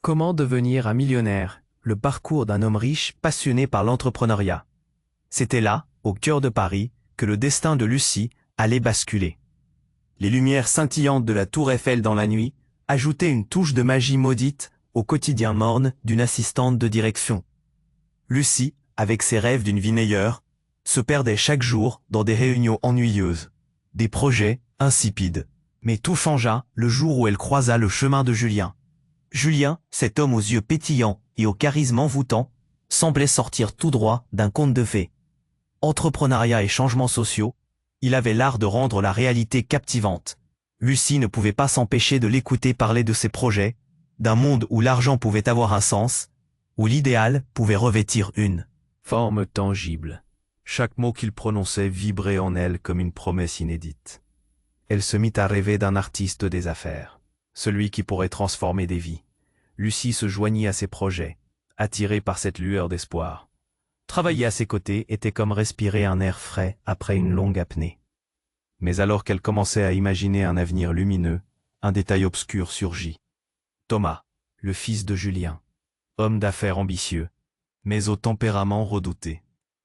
Comment devenir un millionnaire? Le parcours d'un homme riche passionné par l'entrepreneuriat. C'était là, au cœur de Paris, que le destin de Lucie allait basculer. Les lumières scintillantes de la tour Eiffel dans la nuit ajoutaient une touche de magie maudite au quotidien morne d'une assistante de direction. Lucie, avec ses rêves d'une vie meilleure, se perdait chaque jour dans des réunions ennuyeuses, des projets insipides. Mais tout changea le jour où elle croisa le chemin de Julien. Julien, cet homme aux yeux pétillants et au charisme envoûtant, semblait sortir tout droit d'un conte de fées. Entrepreneuriat et changements sociaux, il avait l'art de rendre la réalité captivante. Lucie ne pouvait pas s'empêcher de l'écouter parler de ses projets, d'un monde où l'argent pouvait avoir un sens, où l'idéal pouvait revêtir une forme tangible. Chaque mot qu'il prononçait vibrait en elle comme une promesse inédite. Elle se mit à rêver d'un artiste des affaires, celui qui pourrait transformer des vies. Lucie se joignit à ses projets, attirée par cette lueur d'espoir. Travailler à ses côtés était comme respirer un air frais après une longue apnée. Mais alors qu'elle commençait à imaginer un avenir lumineux, un détail obscur surgit. Thomas, le fils de Julien, homme d'affaires ambitieux, mais au tempérament redouté.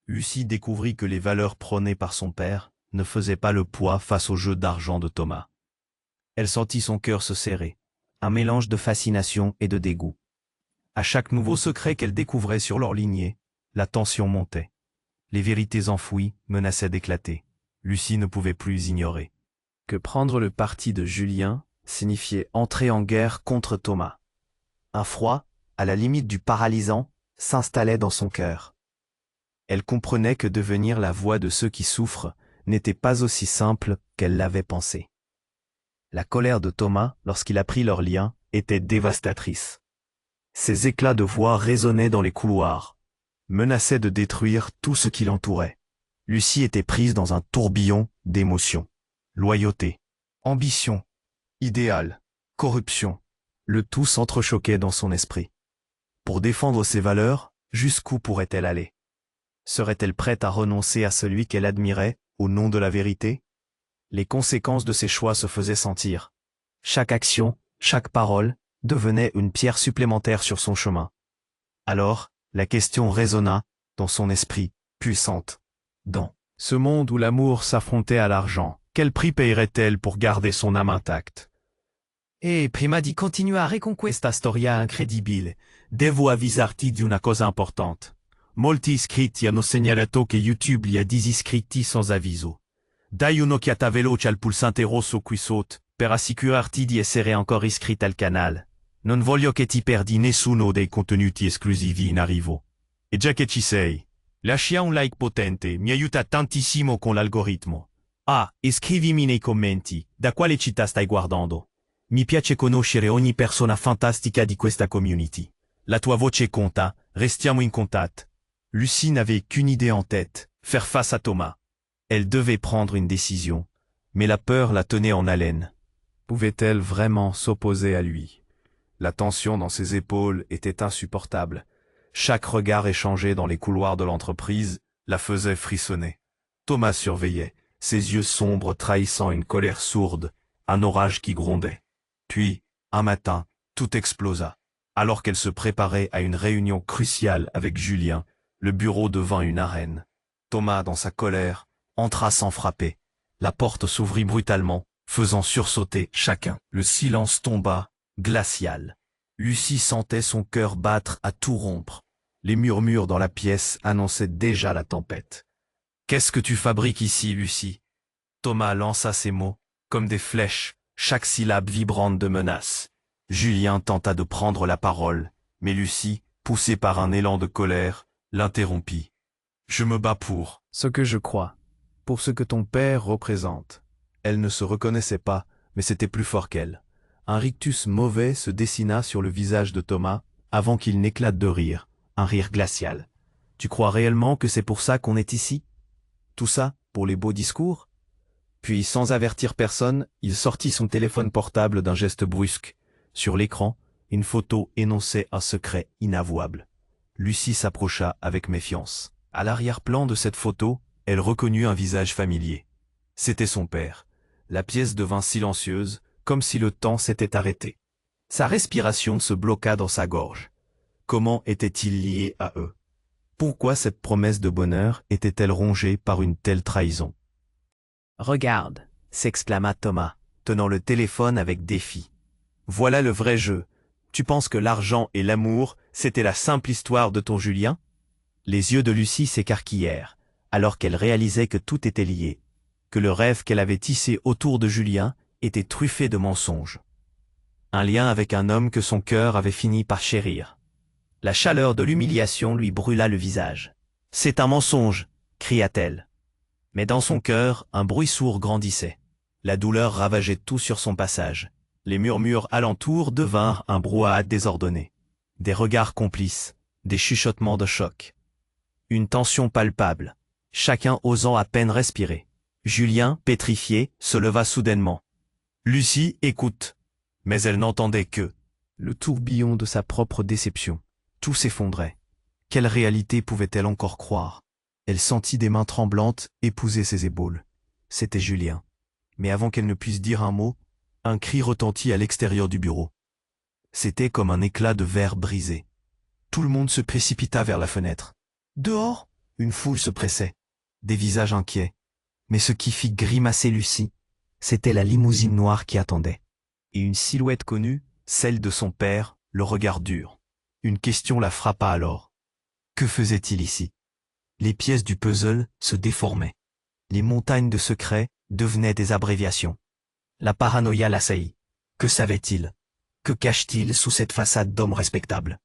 Lucie découvrit que les valeurs prônées par son père ne faisaient pas le poids face au jeu d'argent de Thomas. Elle sentit son cœur se serrer, un mélange de fascination et de dégoût. À chaque nouveau secret qu'elle découvrait sur leur lignée, la tension montait. Les vérités enfouies menaçaient d'éclater. Lucie ne pouvait plus ignorer que prendre le parti de Julien signifiait entrer en guerre contre Thomas. Un froid, à la limite du paralysant, s'installait dans son cœur. Elle comprenait que devenir la voix de ceux qui souffrent n'était pas aussi simple qu'elle l'avait pensé. La colère de Thomas, lorsqu'il apprit leur lien, était dévastatrice. Ses éclats de voix résonnaient dans les couloirs, menaçaient de détruire tout ce qui l'entourait. Lucie était prise dans un tourbillon d'émotions. Loyauté, ambition, idéal, corruption. Le tout s'entrechoquait dans son esprit. Pour défendre ses valeurs, jusqu'où pourrait-elle aller? Serait-elle prête à renoncer à celui qu'elle admirait au nom de la vérité? Les conséquences de ses choix se faisaient sentir. Chaque action, chaque parole, devenait une pierre supplémentaire sur son chemin. Alors, la question résonna dans son esprit, puissante. Dans ce monde où l'amour s'affrontait à l'argent, quel prix payerait-elle pour garder son âme intacte? E prima di continuare con questa storia incredibile, devo avvisarti di una cosa importante. Molti iscritti hanno segnalato che YouTube li ha disiscritti sans avviso. Dai un'occhiata veloce al pulsante rosso qui sotto, per assicurarti di essere ancora iscritta al canale. Non voglio che ti perdi nessuno dei contenuti esclusivi in arrivo. E già che ci sei, lascia un like potente, mi aiuta tantissimo con l'algoritmo. Ah, e scrivimi nei commenti, da quale città stai guardando. Mi piace conoscere ogni persona fantastica di questa community. La tua voce conta, restiamo in contatto. Lucie n'avait qu'une idée en tête, faire face à Thomas. Elle devait prendre une décision, mais la peur la tenait en haleine. Pouvait-elle vraiment s'opposer à lui? La tension dans ses épaules était insupportable. Chaque regard échangé dans les couloirs de l'entreprise la faisait frissonner. Thomas surveillait, ses yeux sombres trahissant une colère sourde, un orage qui grondait. Puis, un matin, tout explosa. Alors qu'elle se préparait à une réunion cruciale avec Julien, le bureau devint une arène. Thomas, dans sa colère, entra sans frapper. La porte s'ouvrit brutalement, faisant sursauter chacun. Le silence tomba, glacial. Lucie sentait son cœur battre à tout rompre. Les murmures dans la pièce annonçaient déjà la tempête. « Qu'est-ce que tu fabriques ici, Lucie ?» Thomas lança ses mots, comme des flèches, chaque syllabe vibrante de menace. Julien tenta de prendre la parole, mais Lucie, poussée par un élan de colère, l'interrompit. « Je me bats pour ce que je crois, pour ce que ton père représente. » Elle ne se reconnaissait pas, mais c'était plus fort qu'elle. Un rictus mauvais se dessina sur le visage de Thomas, avant qu'il n'éclate de rire, un rire glacial. « Tu crois réellement que c'est pour ça qu'on est ici? Tout ça, pour les beaux discours ?» Puis, sans avertir personne, il sortit son téléphone portable d'un geste brusque. Sur l'écran, une photo énonçait un secret inavouable. Lucie s'approcha avec méfiance. À l'arrière-plan de cette photo, elle reconnut un visage familier. C'était son père. La pièce devint silencieuse, comme si le temps s'était arrêté. Sa respiration se bloqua dans sa gorge. Comment était-il lié à eux? Pourquoi cette promesse de bonheur était-elle rongée par une telle trahison? Regarde, s'exclama Thomas, tenant le téléphone avec défi. Voilà le vrai jeu. Tu penses que l'argent et l'amour, c'était la simple histoire de ton Julien? Les yeux de Lucie s'écarquillèrent, alors qu'elle réalisait que tout était lié, que le rêve qu'elle avait tissé autour de Julien était truffé de mensonges. Un lien avec un homme que son cœur avait fini par chérir. La chaleur de l'humiliation lui brûla le visage. « C'est un mensonge !» cria-t-elle. Mais dans son cœur, un bruit sourd grandissait. La douleur ravageait tout sur son passage. Les murmures alentour devinrent un brouhaha désordonné. Des regards complices, des chuchotements de choc. Une tension palpable, chacun osant à peine respirer. Julien, pétrifié, se leva soudainement. Lucie, écoute. Mais elle n'entendait que le tourbillon de sa propre déception. Tout s'effondrait. Quelle réalité pouvait-elle encore croire? Elle sentit des mains tremblantes épouser ses épaules. C'était Julien. Mais avant qu'elle ne puisse dire un mot, un cri retentit à l'extérieur du bureau. C'était comme un éclat de verre brisé. Tout le monde se précipita vers la fenêtre. Dehors, une foule se pressait. Des visages inquiets. Mais ce qui fit grimacer Lucie, c'était la limousine noire qui attendait. Et une silhouette connue, celle de son père, le regard dur. Une question la frappa alors. Que faisait-il ici? Les pièces du puzzle se déformaient. Les montagnes de secrets devenaient des abréviations. La paranoïa l'assaillit. Que savait-il? Que cache-t-il sous cette façade d'homme respectable?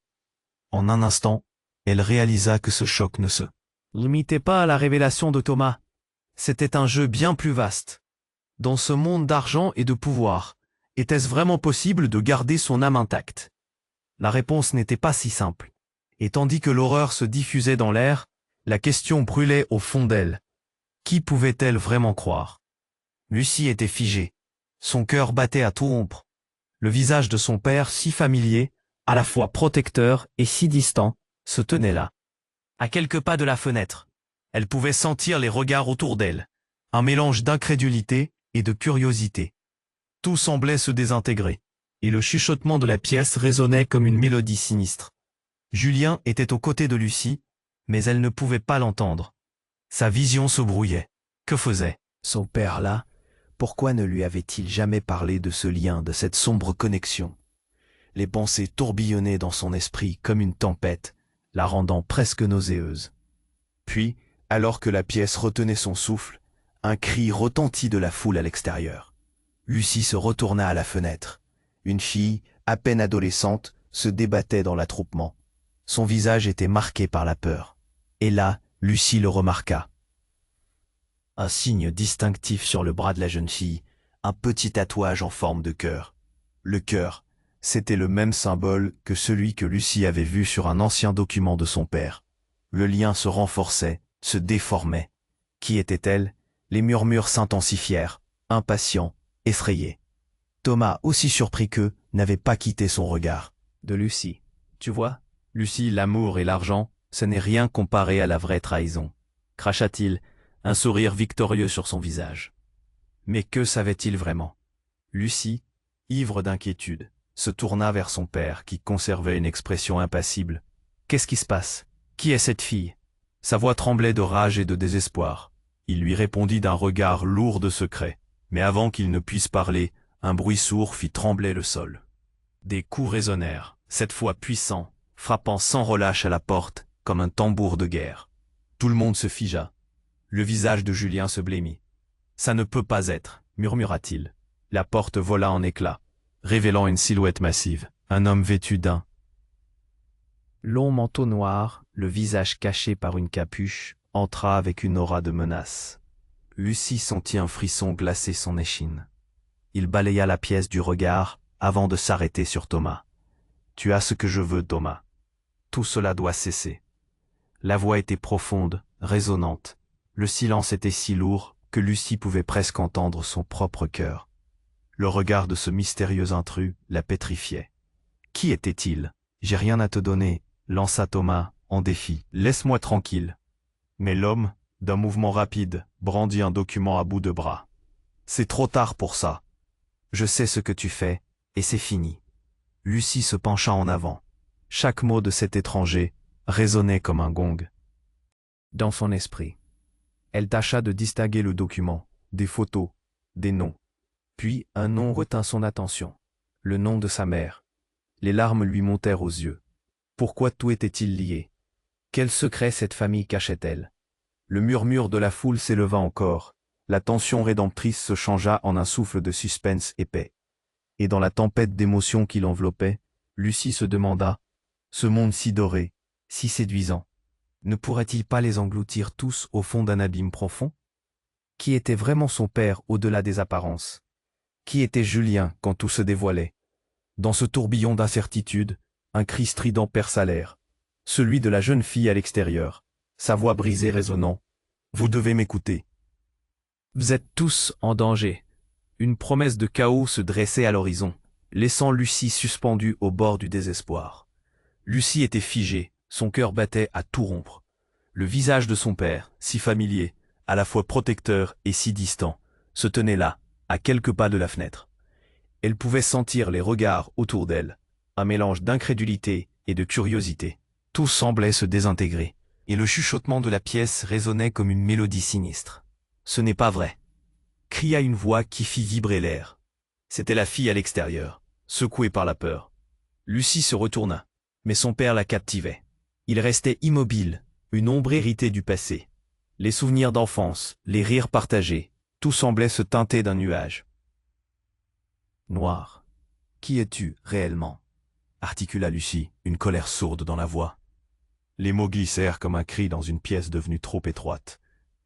En un instant, elle réalisa que ce choc ne se limitait pas à la révélation de Thomas. C'était un jeu bien plus vaste. Dans ce monde d'argent et de pouvoir, était-ce vraiment possible de garder son âme intacte? La réponse n'était pas si simple. Et tandis que l'horreur se diffusait dans l'air, la question brûlait au fond d'elle. Qui pouvait-elle vraiment croire? Lucie était figée. Son cœur battait à tout rompre. Le visage de son père, si familier, à la fois protecteur et si distant, se tenait là. À quelques pas de la fenêtre, elle pouvait sentir les regards autour d'elle. Un mélange d'incrédulité et de curiosité. Tout semblait se désintégrer. Et le chuchotement de la pièce résonnait comme une mélodie sinistre. Julien était aux côtés de Lucie, mais elle ne pouvait pas l'entendre. Sa vision se brouillait. Que faisait son père là? Pourquoi ne lui avait-il jamais parlé de ce lien, de cette sombre connexion? Les pensées tourbillonnaient dans son esprit comme une tempête, la rendant presque nauséeuse. Puis, alors que la pièce retenait son souffle, un cri retentit de la foule à l'extérieur. Lucie se retourna à la fenêtre. Une fille, à peine adolescente, se débattait dans l'attroupement. Son visage était marqué par la peur. Et là, Lucie le remarqua. Un signe distinctif sur le bras de la jeune fille, un petit tatouage en forme de cœur. Le cœur, c'était le même symbole que celui que Lucie avait vu sur un ancien document de son père. Le lien se renforçait, se déformait. Qui était-elle? Les murmures s'intensifièrent, impatients, effrayés. Thomas, aussi surpris qu'eux, n'avait pas quitté son regard. De Lucie. Tu vois, Lucie, l'amour et l'argent, ce n'est rien comparé à la vraie trahison. Cracha-t-il, un sourire victorieux sur son visage. Mais que savait-il vraiment? Lucie, ivre d'inquiétude, se tourna vers son père qui conservait une expression impassible. Qu'est-ce qui se passe? Qui est cette fille? Sa voix tremblait de rage et de désespoir. Il lui répondit d'un regard lourd de secret. Mais avant qu'il ne puisse parler, un bruit sourd fit trembler le sol. Des coups résonnèrent, cette fois puissants, frappant sans relâche à la porte, comme un tambour de guerre. Tout le monde se figea. Le visage de Julien se blêmit. « Ça ne peut pas être », murmura-t-il. La porte vola en éclats, révélant une silhouette massive, un homme vêtu d'un long manteau noir, le visage caché par une capuche, entra avec une aura de menace. Lucie sentit un frisson glacer son échine. Il balaya la pièce du regard avant de s'arrêter sur Thomas. « Tu as ce que je veux, Thomas. Tout cela doit cesser. » La voix était profonde, résonnante. Le silence était si lourd que Lucie pouvait presque entendre son propre cœur. Le regard de ce mystérieux intrus la pétrifiait. Qui était-il? J'ai rien à te donner, lança Thomas, en défi. Laisse-moi tranquille. Mais l'homme, d'un mouvement rapide, brandit un document à bout de bras. C'est trop tard pour ça. Je sais ce que tu fais, et c'est fini. Lucie se pencha en avant. Chaque mot de cet étranger résonnait comme un gong. Dans son esprit, elle tâcha de distinguer le document, des photos, des noms. Puis un nom retint son attention. Le nom de sa mère. Les larmes lui montèrent aux yeux. Pourquoi tout était-il lié? Quel secret cette famille cachait-elle? Le murmure de la foule s'éleva encore. La tension rédemptrice se changea en un souffle de suspense épais. Et dans la tempête d'émotions qui l'enveloppait, Lucie se demanda, ce monde si doré, si séduisant, ne pourrait-il pas les engloutir tous au fond d'un abîme profond? Qui était vraiment son père au-delà des apparences? Qui était Julien quand tout se dévoilait? Dans ce tourbillon d'incertitude, un cri strident perça l'air, celui de la jeune fille à l'extérieur, sa voix brisée résonnant. « Vous devez m'écouter. Vous êtes tous en danger. » Une promesse de chaos se dressait à l'horizon, laissant Lucie suspendue au bord du désespoir. Lucie était figée, son cœur battait à tout rompre. Le visage de son père, si familier, à la fois protecteur et si distant, se tenait là, à quelques pas de la fenêtre. Elle pouvait sentir les regards autour d'elle, un mélange d'incrédulité et de curiosité. Tout semblait se désintégrer, et le chuchotement de la pièce résonnait comme une mélodie sinistre. « Ce n'est pas vrai !» cria une voix qui fit vibrer l'air. C'était la fille à l'extérieur, secouée par la peur. Lucie se retourna, mais son père la captivait. Il restait immobile, une ombre héritée du passé. Les souvenirs d'enfance, les rires partagés, tout semblait se teinter d'un nuage. « Noir, qui es-tu réellement ?» articula Lucie, une colère sourde dans la voix. Les mots glissèrent comme un cri dans une pièce devenue trop étroite.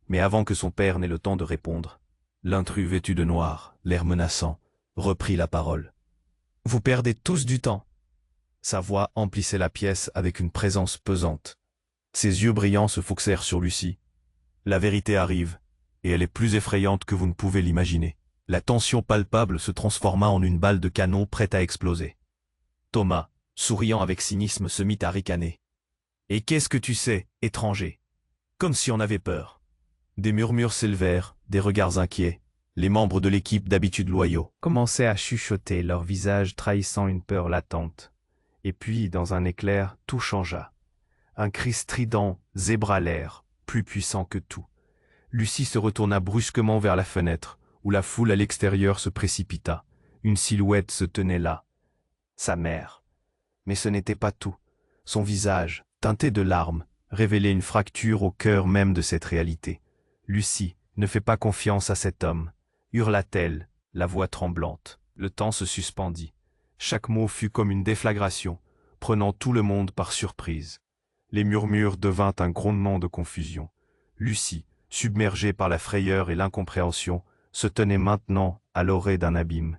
Mais avant que son père n'ait le temps de répondre, l'intrus vêtu de noir, l'air menaçant, reprit la parole. « Vous perdez tous du temps. » Sa voix emplissait la pièce avec une présence pesante. Ses yeux brillants se fixèrent sur Lucie. « La vérité arrive, et elle est plus effrayante que vous ne pouvez l'imaginer. » La tension palpable se transforma en une balle de canon prête à exploser. Thomas, souriant avec cynisme, se mit à ricaner. « Et qu'est-ce que tu sais, étranger ?» Comme si on avait peur. Des murmures s'élevèrent, des regards inquiets. Les membres de l'équipe, d'habitude loyaux, commençaient à chuchoter, leur visage trahissant une peur latente. Et puis, dans un éclair, tout changea. Un cri strident zébra l'air, plus puissant que tout. Lucie se retourna brusquement vers la fenêtre, où la foule à l'extérieur se précipita. Une silhouette se tenait là. Sa mère. Mais ce n'était pas tout. Son visage, teinté de larmes, révélait une fracture au cœur même de cette réalité. « Lucie, ne fais pas confiance à cet homme !» hurla-t-elle, la voix tremblante. Le temps se suspendit. Chaque mot fut comme une déflagration, prenant tout le monde par surprise. Les murmures devinrent un grondement de confusion. Lucie, submergée par la frayeur et l'incompréhension, se tenait maintenant à l'orée d'un abîme.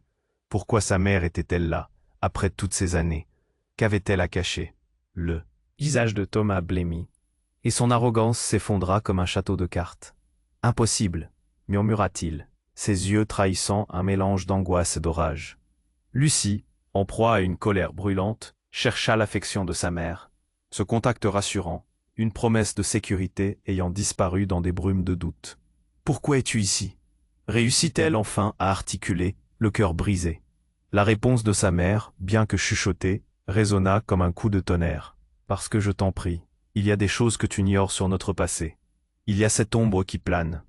Pourquoi sa mère était-elle là, après toutes ces années? Qu'avait-elle à cacher? Le visage de Thomas blêmit, et son arrogance s'effondra comme un château de cartes. « Impossible !» murmura-t-il, ses yeux trahissant un mélange d'angoisse et d'orage. Lucie, en proie à une colère brûlante, chercha l'affection de sa mère. Ce contact rassurant, une promesse de sécurité ayant disparu dans des brumes de doute. « Pourquoi es-tu ici ?» réussit-elle enfin à articuler, le cœur brisé. La réponse de sa mère, bien que chuchotée, résonna comme un coup de tonnerre. « Parce que je t'en prie, il y a des choses que tu ignores sur notre passé. Il y a cette ombre qui plane. »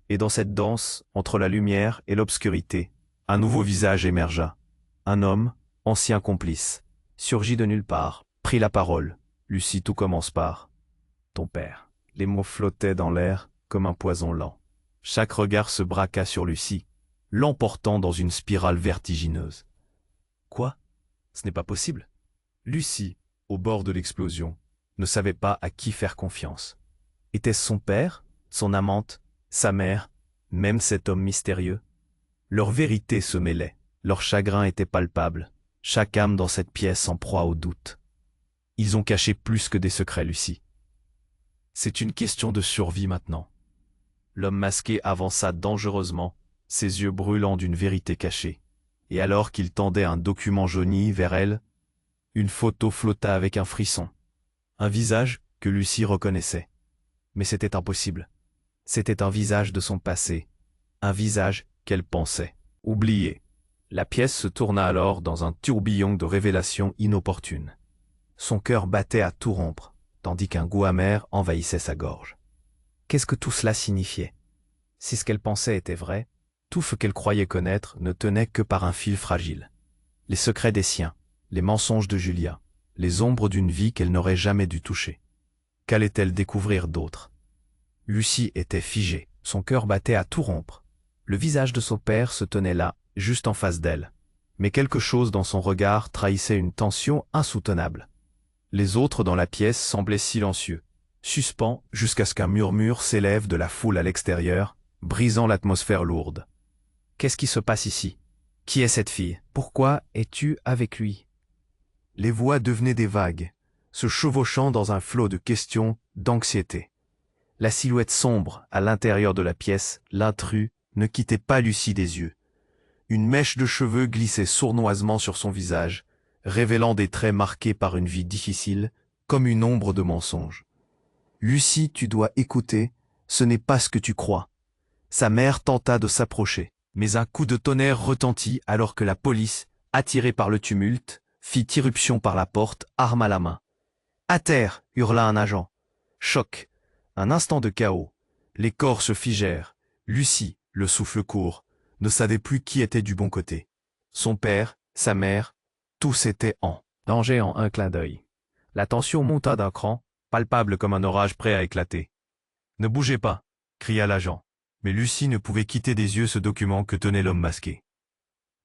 Et dans cette danse, entre la lumière et l'obscurité, un nouveau visage émergea. Un homme, ancien complice, surgit de nulle part, prit la parole. « Lucie, tout commence par ton père. » Les mots flottaient dans l'air comme un poison lent. Chaque regard se braqua sur Lucie, l'emportant dans une spirale vertigineuse. Quoi? Ce n'est pas possible. Lucie, au bord de l'explosion, ne savait pas à qui faire confiance. Était-ce son père, son amante, sa mère, même cet homme mystérieux? Leur vérité se mêlait, leur chagrin était palpable, chaque âme dans cette pièce en proie au doute. Ils ont caché plus que des secrets, Lucie. C'est une question de survie maintenant. L'homme masqué avança dangereusement, ses yeux brûlants d'une vérité cachée. Et alors qu'il tendait un document jauni vers elle, une photo flotta avec un frisson. Un visage que Lucie reconnaissait. Mais c'était impossible. C'était un visage de son passé, un visage qu'elle pensait oublié. La pièce se tourna alors dans un tourbillon de révélations inopportunes. Son cœur battait à tout rompre, tandis qu'un goût amer envahissait sa gorge. Qu'est-ce que tout cela signifiait? Si ce qu'elle pensait était vrai, tout ce qu'elle croyait connaître ne tenait que par un fil fragile. Les secrets des siens, les mensonges de Julia, les ombres d'une vie qu'elle n'aurait jamais dû toucher. Qu'allait-elle découvrir d'autre? Lucie était figée, son cœur battait à tout rompre. Le visage de son père se tenait là, juste en face d'elle. Mais quelque chose dans son regard trahissait une tension insoutenable. Les autres dans la pièce semblaient silencieux, suspens jusqu'à ce qu'un murmure s'élève de la foule à l'extérieur, brisant l'atmosphère lourde. Qu'est-ce qui se passe ici? Qui est cette fille? Pourquoi es-tu avec lui? Les voix devenaient des vagues, se chevauchant dans un flot de questions, d'anxiété. La silhouette sombre à l'intérieur de la pièce, l'intrus, ne quittait pas Lucie des yeux. Une mèche de cheveux glissait sournoisement sur son visage, révélant des traits marqués par une vie difficile, comme une ombre de mensonge. Lucie, tu dois écouter, ce n'est pas ce que tu crois. Sa mère tenta de s'approcher, mais un coup de tonnerre retentit alors que la police, attirée par le tumulte, fit irruption par la porte, arme à la main. « À terre !» hurla un agent. Choc. Un instant de chaos. Les corps se figèrent. Lucie, le souffle court, ne savait plus qui était du bon côté. Son père, sa mère, tous étaient en danger en un clin d'œil. La tension monta d'un cran, palpable comme un orage prêt à éclater. « Ne bougez pas !» cria l'agent. Mais Lucie ne pouvait quitter des yeux ce document que tenait l'homme masqué.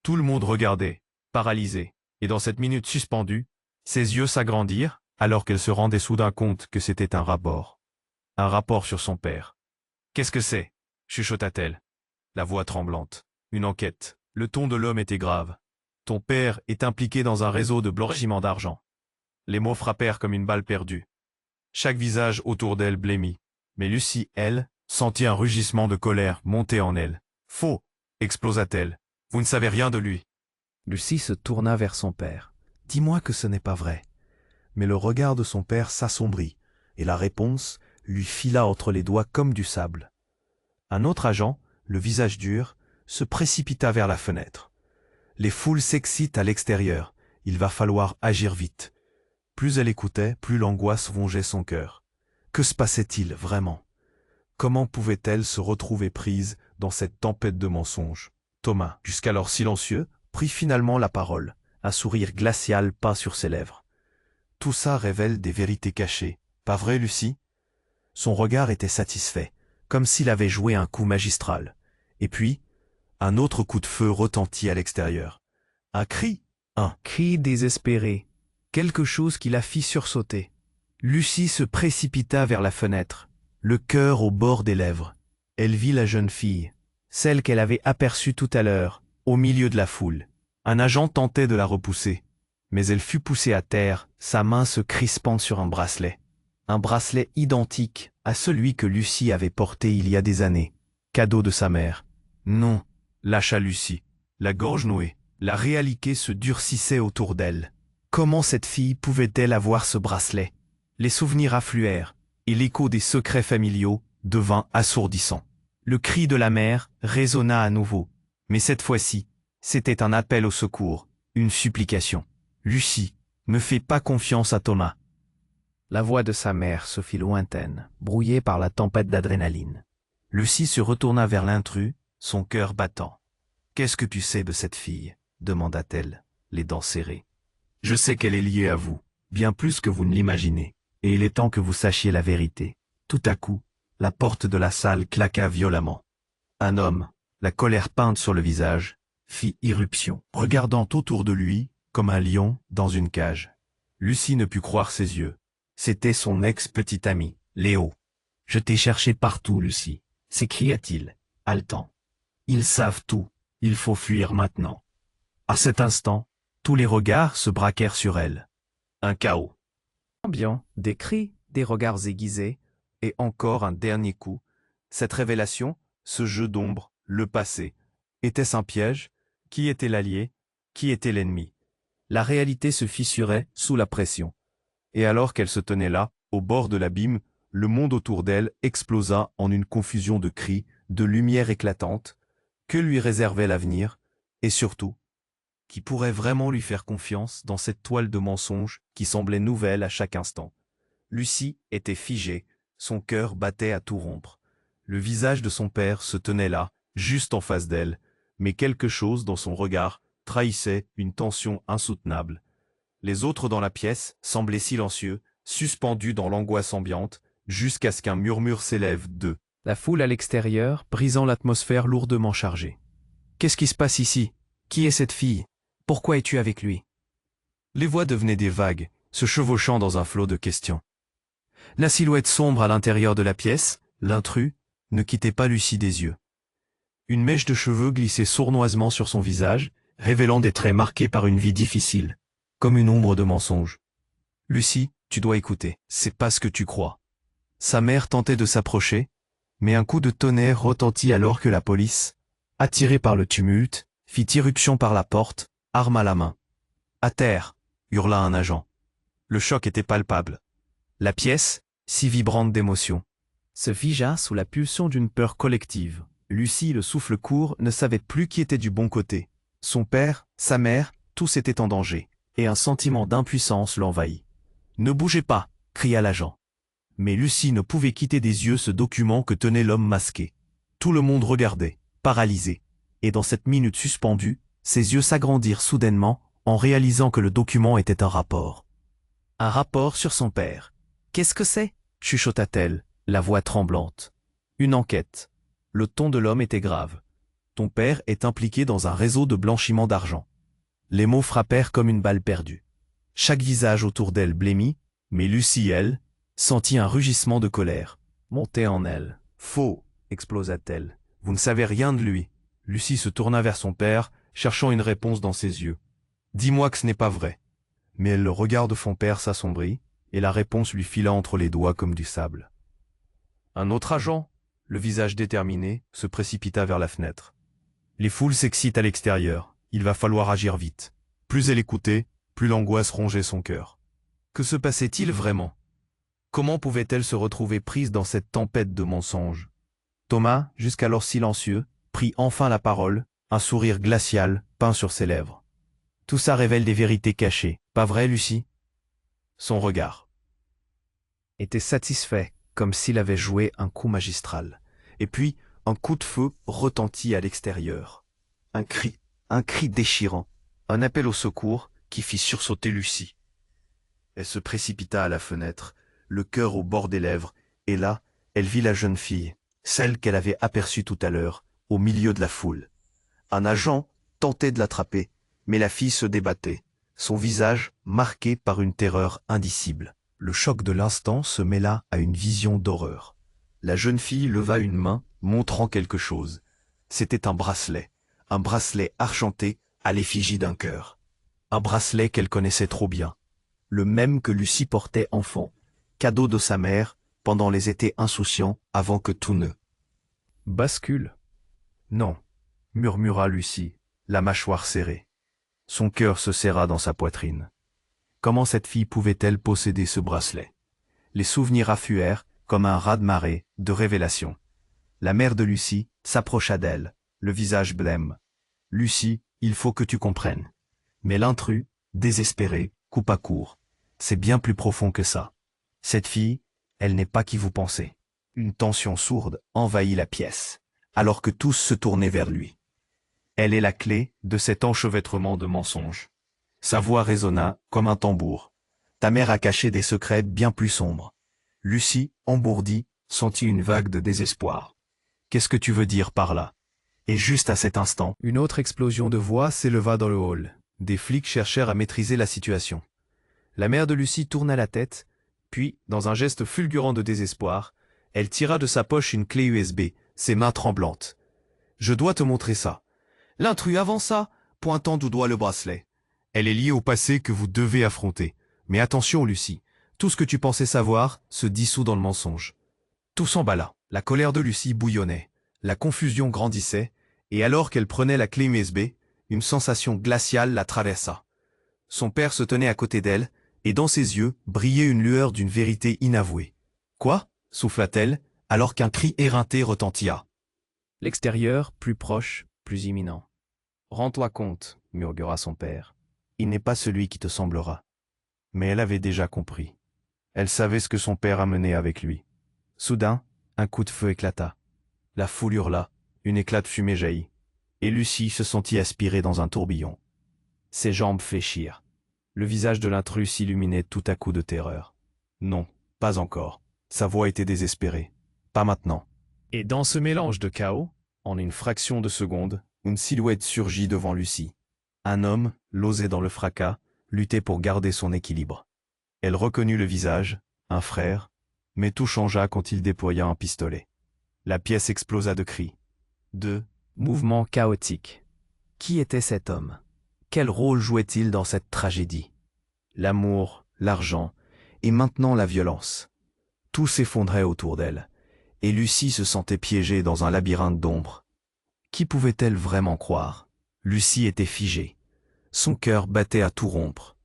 Tout le monde regardait, paralysé, et dans cette minute suspendue, ses yeux s'agrandirent alors qu'elle se rendait soudain compte que c'était un rapport. Un rapport sur son père. « Qu'est-ce que c'est ?» chuchota-t-elle. La voix tremblante. Une enquête. Le ton de l'homme était grave. Ton père est impliqué dans un réseau de blanchiment d'argent. Les mots frappèrent comme une balle perdue. Chaque visage autour d'elle blêmit. Mais Lucie, elle, sentit un rugissement de colère monter en elle. « Faux !» explosa-t-elle. « Vous ne savez rien de lui. » Lucie se tourna vers son père. « Dis-moi que ce n'est pas vrai. » Mais le regard de son père s'assombrit, et la réponse lui fila entre les doigts comme du sable. Un autre agent, le visage dur, se précipita vers la fenêtre. Les foules s'excitent à l'extérieur, il va falloir agir vite. Plus elle écoutait, plus l'angoisse rongeait son cœur. Que se passait-il vraiment? Comment pouvait-elle se retrouver prise dans cette tempête de mensonges? Thomas, jusqu'alors silencieux, prit finalement la parole, un sourire glacial peint sur ses lèvres. Tout ça révèle des vérités cachées, pas vrai, Lucie? Son regard était satisfait, comme s'il avait joué un coup magistral. Et puis, un autre coup de feu retentit à l'extérieur. Un cri désespéré, quelque chose qui la fit sursauter. Lucie se précipita vers la fenêtre, le cœur au bord des lèvres. Elle vit la jeune fille, celle qu'elle avait aperçue tout à l'heure, au milieu de la foule. Un agent tentait de la repousser, mais elle fut poussée à terre, sa main se crispant sur un bracelet. Un bracelet identique à celui que Lucie avait porté il y a des années, cadeau de sa mère. Non, lâcha Lucie, la gorge nouée. La réalité se durcissait autour d'elle. Comment cette fille pouvait-elle avoir ce bracelet? Les souvenirs affluèrent, et l'écho des secrets familiaux devint assourdissant. Le cri de la mère résonna à nouveau, mais cette fois-ci, c'était un appel au secours, une supplication. « Lucie, ne fais pas confiance à Thomas. » La voix de sa mère se fit lointaine, brouillée par la tempête d'adrénaline. Lucie se retourna vers l'intrus, son cœur battant. « Qu'est-ce que tu sais de cette fille ?» demanda-t-elle, les dents serrées. « Je sais qu'elle est liée à vous, bien plus que vous ne l'imaginez, et il est temps que vous sachiez la vérité. » Tout à coup, la porte de la salle claqua violemment. Un homme, la colère peinte sur le visage, fit irruption, regardant autour de lui comme un lion dans une cage. Lucie ne put croire ses yeux. C'était son ex-petit ami, Léo. « Je t'ai cherché partout, Lucie, » s'écria-t-il, haletant. « Ils savent tout, il faut fuir maintenant. » À cet instant, tous les regards se braquèrent sur elle. Un chaos. Ambiant, des cris, des regards aiguisés, et encore un dernier coup. Cette révélation, ce jeu d'ombre, le passé. Était-ce un piège? Qui était l'allié? Qui était l'ennemi? La réalité se fissurait sous la pression. Et alors qu'elle se tenait là, au bord de l'abîme, le monde autour d'elle explosa en une confusion de cris, de lumières éclatantes. Que lui réservait l'avenir? Et surtout, Qui pourrait vraiment lui faire confiance dans cette toile de mensonges qui semblait nouvelle à chaque instant? Lucie était figée, son cœur battait à tout rompre. Le visage de son père se tenait là, juste en face d'elle, mais quelque chose dans son regard trahissait une tension insoutenable. Les autres dans la pièce semblaient silencieux, suspendus dans l'angoisse ambiante, jusqu'à ce qu'un murmure s'élève d'eux. La foule à l'extérieur, brisant l'atmosphère lourdement chargée. « Qu'est-ce qui se passe ici? Qui est cette fille? Pourquoi es-tu avec lui ?» Les voix devenaient des vagues, se chevauchant dans un flot de questions. La silhouette sombre à l'intérieur de la pièce, l'intrus, ne quittait pas Lucie des yeux. Une mèche de cheveux glissait sournoisement sur son visage, révélant des traits marqués par une vie difficile, comme une ombre de mensonge. « Lucie, tu dois écouter, c'est pas ce que tu crois. » Sa mère tentait de s'approcher, mais un coup de tonnerre retentit alors que la police, attirée par le tumulte, fit irruption par la porte, arme à la main. « À terre !» hurla un agent. Le choc était palpable. La pièce, si vibrante d'émotion, se figea sous la pulsion d'une peur collective. Lucie, le souffle court, ne savait plus qui était du bon côté. Son père, sa mère, tous étaient en danger, et un sentiment d'impuissance l'envahit. « Ne bougez pas !» cria l'agent. Mais Lucie ne pouvait quitter des yeux ce document que tenait l'homme masqué. Tout le monde regardait, paralysé, et dans cette minute suspendue, ses yeux s'agrandirent soudainement en réalisant que le document était un rapport. Un rapport sur son père. « Qu'est-ce que c'est ?» chuchota-t-elle, la voix tremblante. « Une enquête. » Le ton de l'homme était grave. « Ton père est impliqué dans un réseau de blanchiment d'argent. » Les mots frappèrent comme une balle perdue. Chaque visage autour d'elle blêmit, mais Lucie, elle, sentit un rugissement de colère monter en elle. « Faux !» explosa-t-elle. « Vous ne savez rien de lui. » Lucie se tourna vers son père, cherchant une réponse dans ses yeux. « Dis-moi que ce n'est pas vrai. » Mais le regard de son père s'assombrit, et la réponse lui fila entre les doigts comme du sable. Un autre agent, le visage déterminé, se précipita vers la fenêtre. Les foules s'excitent à l'extérieur, il va falloir agir vite. Plus elle écoutait, plus l'angoisse rongeait son cœur. Que se passait-il vraiment? Comment pouvait-elle se retrouver prise dans cette tempête de mensonges? Thomas, jusqu'alors silencieux, prit enfin la parole, un sourire glacial peint sur ses lèvres. Tout ça révèle des vérités cachées, pas vrai, Lucie? Son regard était satisfait, comme s'il avait joué un coup magistral. Et puis, un coup de feu retentit à l'extérieur. Un cri déchirant, un appel au secours qui fit sursauter Lucie. Elle se précipita à la fenêtre, le cœur au bord des lèvres, et là, elle vit la jeune fille, celle qu'elle avait aperçue tout à l'heure, au milieu de la foule. Un agent tentait de l'attraper, mais la fille se débattait, son visage marqué par une terreur indicible. Le choc de l'instant se mêla à une vision d'horreur. La jeune fille leva une main, montrant quelque chose. C'était un bracelet argenté à l'effigie d'un cœur. Un bracelet qu'elle connaissait trop bien. Le même que Lucie portait enfant, cadeau de sa mère, pendant les étés insouciants, avant que tout ne bascule. Non, murmura Lucie, la mâchoire serrée. Son cœur se serra dans sa poitrine. Comment cette fille pouvait-elle posséder ce bracelet? Les souvenirs affluèrent, comme un raz-de-marée, de révélations. La mère de Lucie s'approcha d'elle, le visage blême. « Lucie, il faut que tu comprennes. » Mais l'intrus, désespéré, coupa court. « C'est bien plus profond que ça. Cette fille, elle n'est pas qui vous pensez. » Une tension sourde envahit la pièce, alors que tous se tournaient vers lui. Elle est la clé de cet enchevêtrement de mensonges. Sa voix résonna comme un tambour. Ta mère a caché des secrets bien plus sombres. Lucie, embourdie, sentit une vague de désespoir. Qu'est-ce que tu veux dire par là? Et juste à cet instant, une autre explosion de voix s'éleva dans le hall. Des flics cherchèrent à maîtriser la situation. La mère de Lucie tourna la tête, puis, dans un geste fulgurant de désespoir, elle tira de sa poche une clé USB, ses mains tremblantes. « Je dois te montrer ça. » L'intrus avança, pointant du doigt le bracelet. Elle est liée au passé que vous devez affronter. Mais attention, Lucie, tout ce que tu pensais savoir se dissout dans le mensonge. Tout s'emballa. La colère de Lucie bouillonnait. La confusion grandissait, et alors qu'elle prenait la clé USB, une sensation glaciale la traversa. Son père se tenait à côté d'elle, et dans ses yeux brillait une lueur d'une vérité inavouée. « Quoi ?» souffla-t-elle, alors qu'un cri éreinté retentit. L'extérieur, plus proche, plus imminent. « Rends-toi compte, murmura son père. Il n'est pas celui qui te semblera. Mais elle avait déjà compris. Elle savait ce que son père amenait avec lui. Soudain, un coup de feu éclata. La foule hurla, une éclat de fumée jaillit. Et Lucie se sentit aspirée dans un tourbillon. Ses jambes fléchirent. Le visage de l'intrus s'illuminait tout à coup de terreur. Non, pas encore. Sa voix était désespérée. Pas maintenant. Et dans ce mélange de chaos, en une fraction de seconde, une silhouette surgit devant Lucie. Un homme, losé dans le fracas, luttait pour garder son équilibre. Elle reconnut le visage, un frère, mais tout changea quand il déploya un pistolet. La pièce explosa de cris. De mouvements chaotiques. Qui était cet homme? Quel rôle jouait-il dans cette tragédie? L'amour, l'argent, et maintenant la violence. Tout s'effondrait autour d'elle, et Lucie se sentait piégée dans un labyrinthe d'ombre. Qui pouvait-elle vraiment croire? Lucie était figée. Son cœur battait à tout rompre.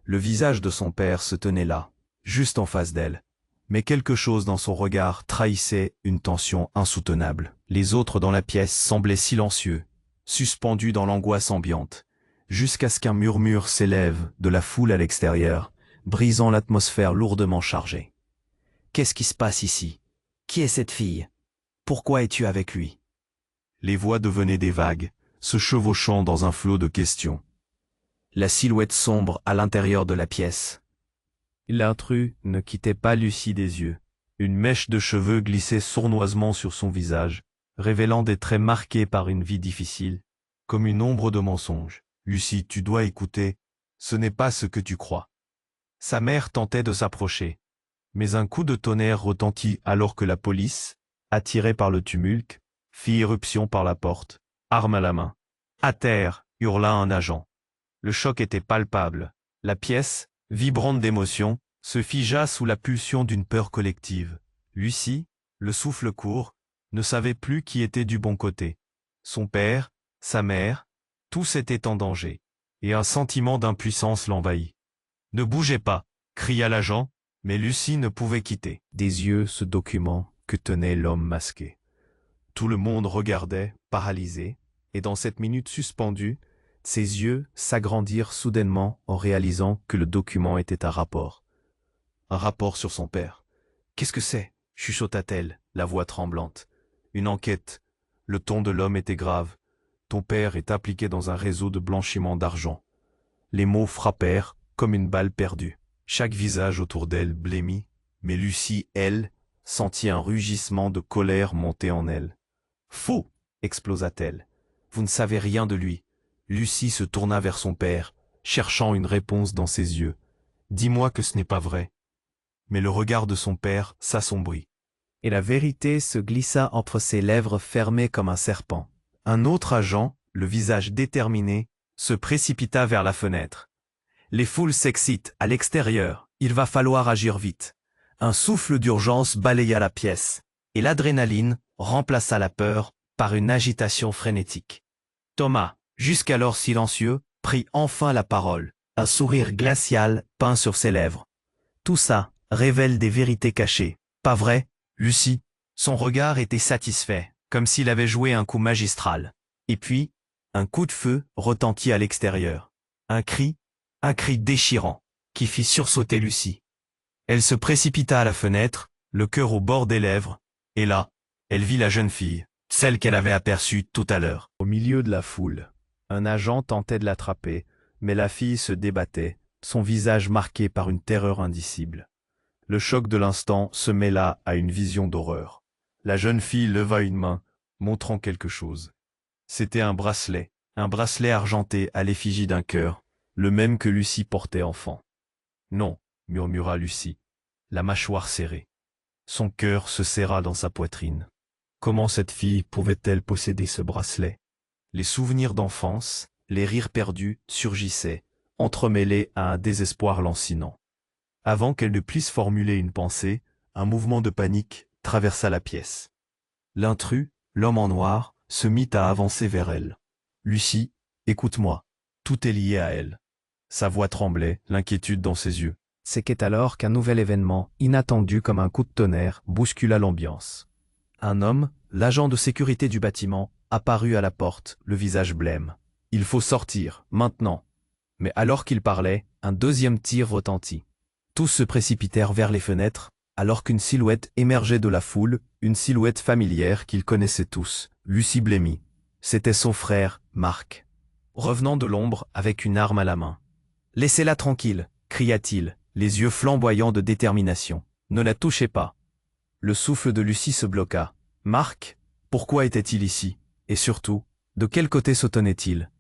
Le visage de son père se tenait là, juste en face d'elle. Mais quelque chose dans son regard trahissait une tension insoutenable. Les autres dans la pièce semblaient silencieux, suspendus dans l'angoisse ambiante, jusqu'à ce qu'un murmure s'élève de la foule à l'extérieur, brisant l'atmosphère lourdement chargée. Qu'est-ce qui se passe ici? Qui est cette fille? Pourquoi es-tu avec lui? Les voix devenaient des vagues, se chevauchant dans un flot de questions. La silhouette sombre à l'intérieur de la pièce. L'intrus ne quittait pas Lucie des yeux. Une mèche de cheveux glissait sournoisement sur son visage, révélant des traits marqués par une vie difficile, comme une ombre de mensonge. Lucie, tu dois écouter, ce n'est pas ce que tu crois. Sa mère tentait de s'approcher, mais un coup de tonnerre retentit alors que la police, attirée par le tumulte, fit irruption par la porte, arme à la main. À terre, hurla un agent. Le choc était palpable. La pièce, vibrante d'émotion, se figea sous la pulsion d'une peur collective. Lucie, le souffle court, ne savait plus qui était du bon côté. Son père, sa mère, tous étaient en danger, et un sentiment d'impuissance l'envahit. « Ne bougez pas !» cria l'agent, mais Lucie ne pouvait quitter des yeux ce document que tenait l'homme masqué. Tout le monde regardait, paralysé, et dans cette minute suspendue, ses yeux s'agrandirent soudainement en réalisant que le document était un rapport. Un rapport sur son père. « Qu'est-ce que c'est » chuchota-t-elle, la voix tremblante. « Une enquête. » Le ton de l'homme était grave. « Ton père est impliqué dans un réseau de blanchiment d'argent. » Les mots frappèrent comme une balle perdue. Chaque visage autour d'elle blêmit, mais Lucie, elle, sentit un rugissement de colère monter en elle. « Faux !» explosa-t-elle. « Vous ne savez rien de lui. » Lucie se tourna vers son père, cherchant une réponse dans ses yeux. « Dis-moi que ce n'est pas vrai. » Mais le regard de son père s'assombrit. Et la vérité se glissa entre ses lèvres fermées comme un serpent. Un autre agent, le visage déterminé, se précipita vers la fenêtre. Les foules s'excitent à l'extérieur, il va falloir agir vite. Un souffle d'urgence balaya la pièce, et l'adrénaline remplaça la peur par une agitation frénétique. Thomas, jusqu'alors silencieux, prit enfin la parole, un sourire glacial peint sur ses lèvres. Tout ça révèle des vérités cachées, pas vrai, Lucie? Son regard était satisfait, comme s'il avait joué un coup magistral. Et puis, un coup de feu retentit à l'extérieur. Un cri déchirant, qui fit sursauter Lucie. Elle se précipita à la fenêtre, le cœur au bord des lèvres, et là, elle vit la jeune fille, celle qu'elle avait aperçue tout à l'heure. Au milieu de la foule, un agent tentait de l'attraper, mais la fille se débattait, son visage marqué par une terreur indicible. Le choc de l'instant se mêla à une vision d'horreur. La jeune fille leva une main, montrant quelque chose. C'était un bracelet argenté à l'effigie d'un cœur, le même que Lucie portait enfant. « Non » murmura Lucie, la mâchoire serrée. Son cœur se serra dans sa poitrine. Comment cette fille pouvait-elle posséder ce bracelet? Les souvenirs d'enfance, les rires perdus surgissaient, entremêlés à un désespoir lancinant. Avant qu'elle ne puisse formuler une pensée, un mouvement de panique traversa la pièce. L'intrus, l'homme en noir, se mit à avancer vers elle. « Lucie, écoute-moi, tout est lié à elle. » Sa voix tremblait, l'inquiétude dans ses yeux. C'est alors qu'un nouvel événement, inattendu comme un coup de tonnerre, bouscula l'ambiance. Un homme, l'agent de sécurité du bâtiment, apparut à la porte, le visage blême. Il faut sortir, maintenant. Mais alors qu'il parlait, un deuxième tir retentit. Tous se précipitèrent vers les fenêtres, alors qu'une silhouette émergeait de la foule, une silhouette familière qu'ils connaissaient tous, Lucie blêmit. C'était son frère, Marc. Revenant de l'ombre avec une arme à la main. « Laissez-la tranquille !» cria-t-il, les yeux flamboyants de détermination. « Ne la touchez pas !» Le souffle de Lucie se bloqua. Marc, pourquoi était-il ici? Et surtout, de quel côté se tenait-il?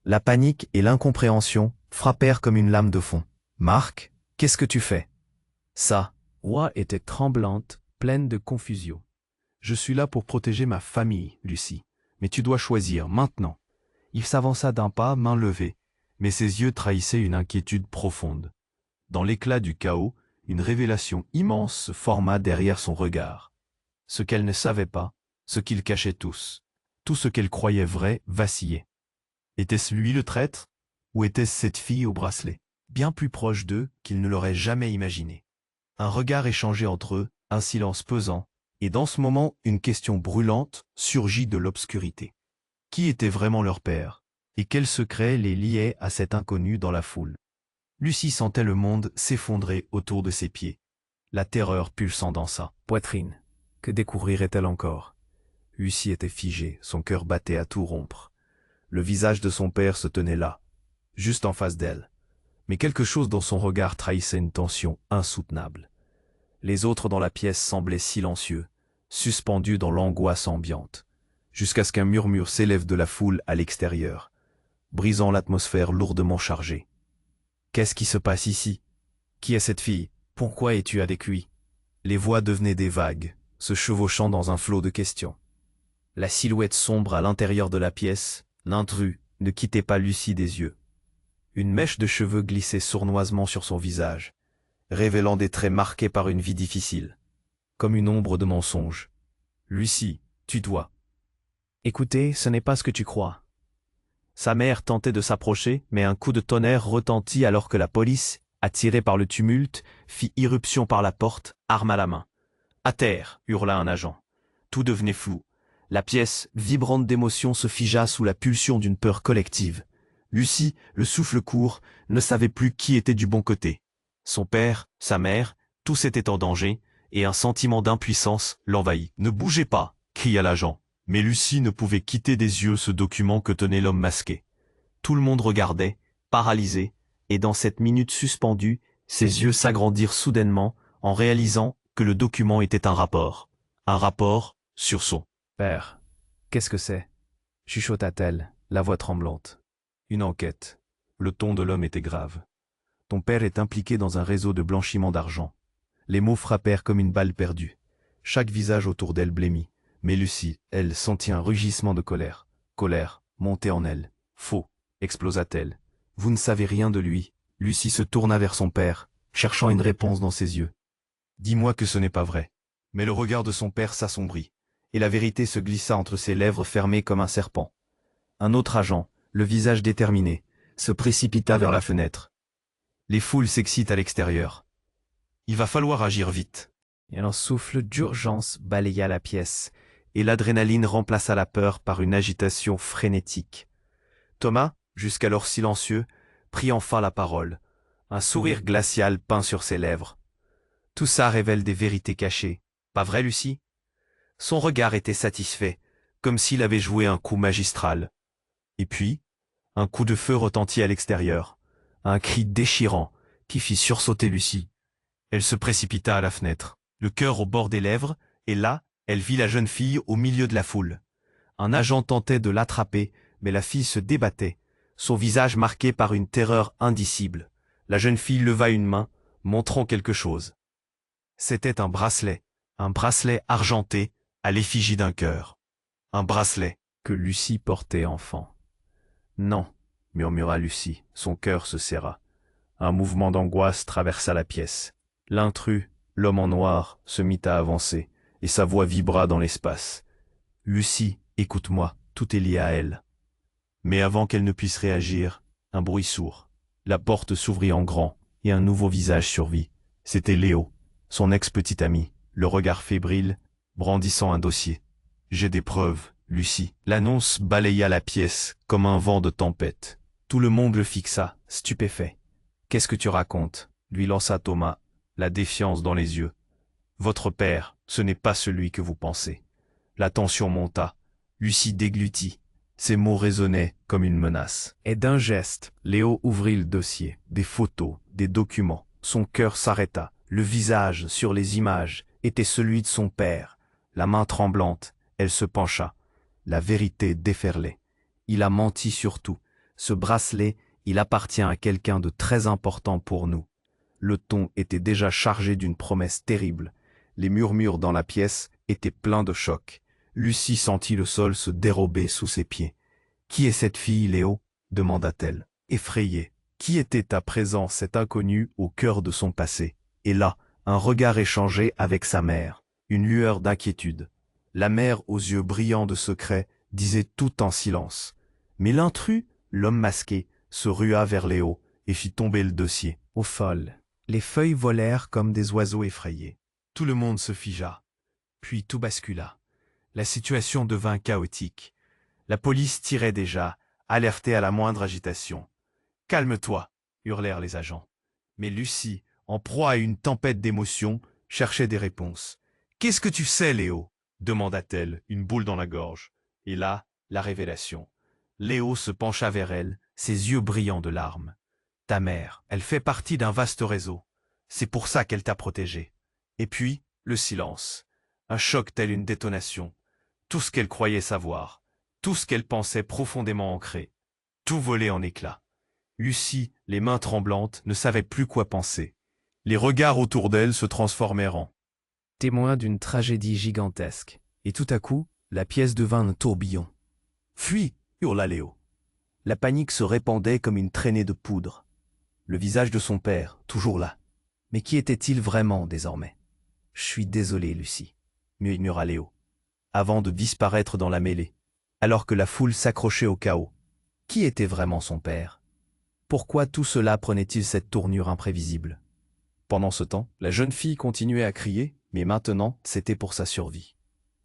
La panique et l'incompréhension frappèrent comme une lame de fond. « Marc, qu'est-ce que tu fais ?» Sa voix était tremblante, pleine de confusion. « Je suis là pour protéger ma famille, Lucie. Mais tu dois choisir, maintenant. » Il s'avança d'un pas, main levée, mais ses yeux trahissaient une inquiétude profonde. Dans l'éclat du chaos, une révélation immense se forma derrière son regard. Ce qu'elle ne savait pas, ce qu'ils cachaient tous, tout ce qu'elle croyait vrai vacillait. Était-ce lui le traître? Ou était-ce cette fille au bracelet, bien plus proche d'eux qu'ils ne l'auraient jamais imaginé? Un regard échangé entre eux, un silence pesant, et dans ce moment, une question brûlante surgit de l'obscurité. Qui était vraiment leur père? Et quel secret les liait à cet inconnu dans la foule? Lucie sentait le monde s'effondrer autour de ses pieds. La terreur pulsant dans sa poitrine. Que découvrirait-elle encore? Lucie était figée, son cœur battait à tout rompre. Le visage de son père se tenait là, juste en face d'elle. Mais quelque chose dans son regard trahissait une tension insoutenable. Les autres dans la pièce semblaient silencieux, suspendus dans l'angoisse ambiante, jusqu'à ce qu'un murmure s'élève de la foule à l'extérieur, brisant l'atmosphère lourdement chargée. « Qu'est-ce qui se passe ici? Qui est cette fille? Pourquoi es-tu avec lui ?» Les voix devenaient des vagues, se chevauchant dans un flot de questions. La silhouette sombre à l'intérieur de la pièce, l'intrus, ne quittait pas Lucie des yeux. Une mèche de cheveux glissait sournoisement sur son visage, révélant des traits marqués par une vie difficile, comme une ombre de mensonge. « Lucie, tu dois. » « Écoutez, ce n'est pas ce que tu crois. » Sa mère tentait de s'approcher, mais un coup de tonnerre retentit alors que la police, attirée par le tumulte, fit irruption par la porte, arme à la main. « À terre !» hurla un agent. Tout devenait flou. La pièce, vibrante d'émotion, se figea sous la pulsion d'une peur collective. Lucie, le souffle court, ne savait plus qui était du bon côté. Son père, sa mère, tous étaient en danger, et un sentiment d'impuissance l'envahit. « Ne bougez pas !» cria l'agent. Mais Lucie ne pouvait quitter des yeux ce document que tenait l'homme masqué. Tout le monde regardait, paralysé, et dans cette minute suspendue, ses yeux s'agrandirent soudainement en réalisant que le document était un rapport. Un rapport sur son père. « Qu'est-ce que c'est ?» chuchota-t-elle, la voix tremblante. « Une enquête. » Le ton de l'homme était grave. « Ton père est impliqué dans un réseau de blanchiment d'argent. » Les mots frappèrent comme une balle perdue. Chaque visage autour d'elle blêmit. Mais Lucie, elle, sentit un rugissement de colère. Colère, montée en elle. « Faux !» explosa-t-elle. « Vous ne savez rien de lui. » Lucie se tourna vers son père, cherchant une réponse dans ses yeux. « Dis-moi que ce n'est pas vrai. » Mais le regard de son père s'assombrit, et la vérité se glissa entre ses lèvres fermées comme un serpent. Un autre agent, le visage déterminé, se précipita vers la fenêtre. Les foules s'excitent à l'extérieur. Il va falloir agir vite. Et un souffle d'urgence balaya la pièce, et l'adrénaline remplaça la peur par une agitation frénétique. Thomas, jusqu'alors silencieux, prit enfin la parole, un sourire glacial peint sur ses lèvres. « Tout ça révèle des vérités cachées, pas vrai, Lucie ?» Son regard était satisfait, comme s'il avait joué un coup magistral. Et puis, un coup de feu retentit à l'extérieur, un cri déchirant qui fit sursauter Lucie. Elle se précipita à la fenêtre, le cœur au bord des lèvres, et là, elle vit la jeune fille au milieu de la foule. Un agent tentait de l'attraper, mais la fille se débattait, son visage marqué par une terreur indicible. La jeune fille leva une main, montrant quelque chose. C'était un bracelet argenté à l'effigie d'un cœur. Un bracelet que Lucie portait enfant. « Non !» murmura Lucie, son cœur se serra. Un mouvement d'angoisse traversa la pièce. L'intrus, l'homme en noir, se mit à avancer, et sa voix vibra dans l'espace. « Lucie, écoute-moi, tout est lié à elle. » Mais avant qu'elle ne puisse réagir, un bruit sourd. La porte s'ouvrit en grand, et un nouveau visage survit. C'était Léo, son ex-petit ami, le regard fébrile, brandissant un dossier. « J'ai des preuves, » Lucie. L'annonce balaya la pièce comme un vent de tempête. Tout le monde le fixa, stupéfait. Qu'est-ce que tu racontes? Lui lança Thomas, la défiance dans les yeux. Votre père, ce n'est pas celui que vous pensez. La tension monta. Lucie déglutit. Ses mots résonnaient comme une menace. Et d'un geste, Léo ouvrit le dossier. Des photos, des documents. Son cœur s'arrêta. Le visage sur les images était celui de son père. La main tremblante, elle se pencha. La vérité déferlait. Il a menti sur tout. Ce bracelet, il appartient à quelqu'un de très important pour nous. Le ton était déjà chargé d'une promesse terrible. Les murmures dans la pièce étaient pleins de choc. Lucie sentit le sol se dérober sous ses pieds. « Qui est cette fille, Léo ?» demanda-t-elle, effrayée. Qui était à présent cet inconnu au cœur de son passé? Et là, un regard échangé avec sa mère, une lueur d'inquiétude. La mère, aux yeux brillants de secret, disait tout en silence. Mais l'intrus, l'homme masqué, se rua vers Léo et fit tomber le dossier. Au folle, les feuilles volèrent comme des oiseaux effrayés. Tout le monde se figea. Puis tout bascula. La situation devint chaotique. La police tirait déjà, alertée à la moindre agitation. « Calme-toi » hurlèrent les agents. Mais Lucie, en proie à une tempête d'émotions, cherchait des réponses. « Qu'est-ce que tu sais, Léo ?» demanda-t-elle, une boule dans la gorge. Et là, la révélation. Léo se pencha vers elle, ses yeux brillants de larmes. « Ta mère, elle fait partie d'un vaste réseau. C'est pour ça qu'elle t'a protégé. » Et puis, le silence. Un choc tel une détonation. Tout ce qu'elle croyait savoir, tout ce qu'elle pensait profondément ancré, tout volait en éclats. Lucie, les mains tremblantes, ne savait plus quoi penser. Les regards autour d'elle se transformèrent en témoins d'une tragédie gigantesque. Et tout à coup, la pièce devint un tourbillon. « Fuis !» hurla Léo. La panique se répandait comme une traînée de poudre. Le visage de son père, toujours là. Mais qui était-il vraiment désormais? « Je suis désolé, Lucie, » murmura Léo, avant de disparaître dans la mêlée, alors que la foule s'accrochait au chaos. Qui était vraiment son père? Pourquoi tout cela prenait-il cette tournure imprévisible? Pendant ce temps, la jeune fille continuait à crier, mais maintenant, c'était pour sa survie.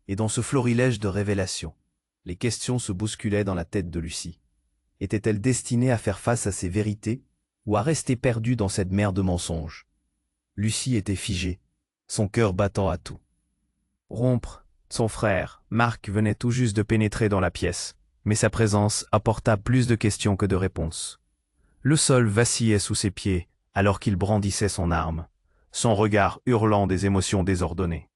Et dans ce florilège de révélations, les questions se bousculaient dans la tête de Lucie. Était-elle destinée à faire face à ces vérités, ou à rester perdue dans cette mer de mensonges? Lucie était figée, son cœur battant à tout. Rompre, son frère, Marc, venait tout juste de pénétrer dans la pièce, mais sa présence apporta plus de questions que de réponses. Le sol vacillait sous ses pieds alors qu'il brandissait son arme, son regard hurlant des émotions désordonnées.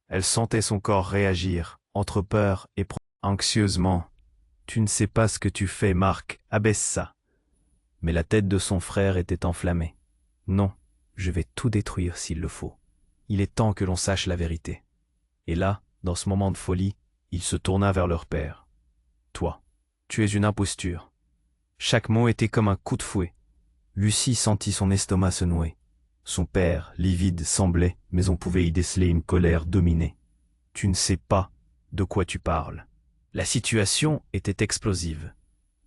Elle sentait son corps réagir, entre peur et anxieusement. « Tu ne sais pas ce que tu fais, Marc, abaisse ça. » Mais la tête de son frère était enflammée. « Non, je vais tout détruire s'il le faut. Il est temps que l'on sache la vérité. » Et là, dans ce moment de folie, il se tourna vers leur père. « Toi, tu es une imposture. » Chaque mot était comme un coup de fouet. Lucie sentit son estomac se nouer. Son père, livide, semblait, mais on pouvait y déceler une colère dominée. « Tu ne sais pas de quoi tu parles. » La situation était explosive.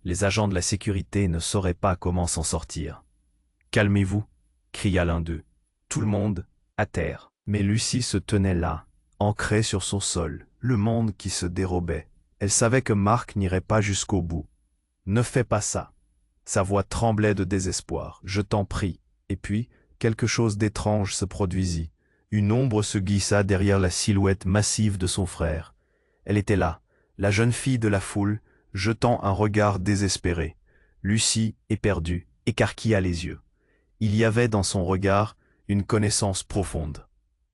Les agents de la sécurité ne sauraient pas comment s'en sortir. « Calmez-vous » cria l'un d'eux. Tout le monde, à terre. Mais Lucie se tenait là, ancrée sur son sol, le monde qui se dérobait. Elle savait que Marc n'irait pas jusqu'au bout. « Ne fais pas ça. » Sa voix tremblait de désespoir. « Je t'en prie. » Et puis, quelque chose d'étrange se produisit. Une ombre se glissa derrière la silhouette massive de son frère. Elle était là, la jeune fille de la foule, jetant un regard désespéré. Lucie, éperdue, écarquilla les yeux. Il y avait dans son regard une connaissance profonde,